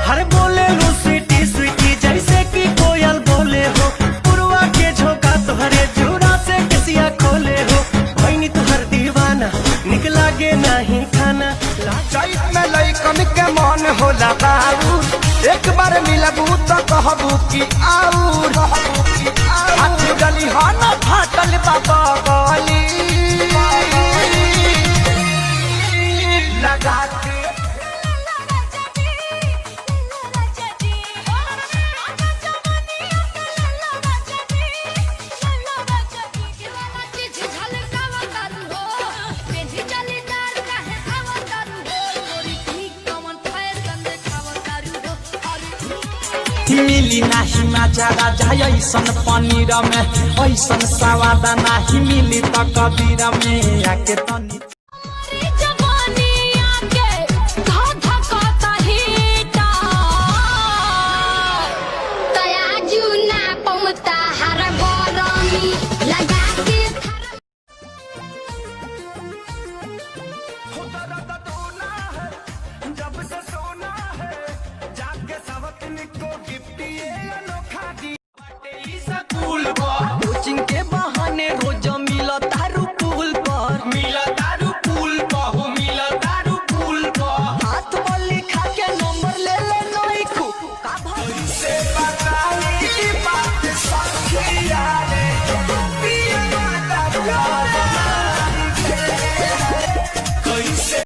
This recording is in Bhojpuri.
हर बोले लो स्वीटी स्वीटी जैसे कि कोयल बोले हो, पुरवा के झोंका तुहरे जुड़ा से कसिया खोले हो, भैनी तुहर दीवाना निकला गे नहीं खाना। चैत में लइकन के मन होला बाबू, एक बार मिलबू तो कहबू की आऊर, हाथ गली हो न फाटल बाबा गली लगा के। मिली नाही मजा राजा ऐसन पनीर में, ऐसन सवाद नाही मिली त कबीर में आके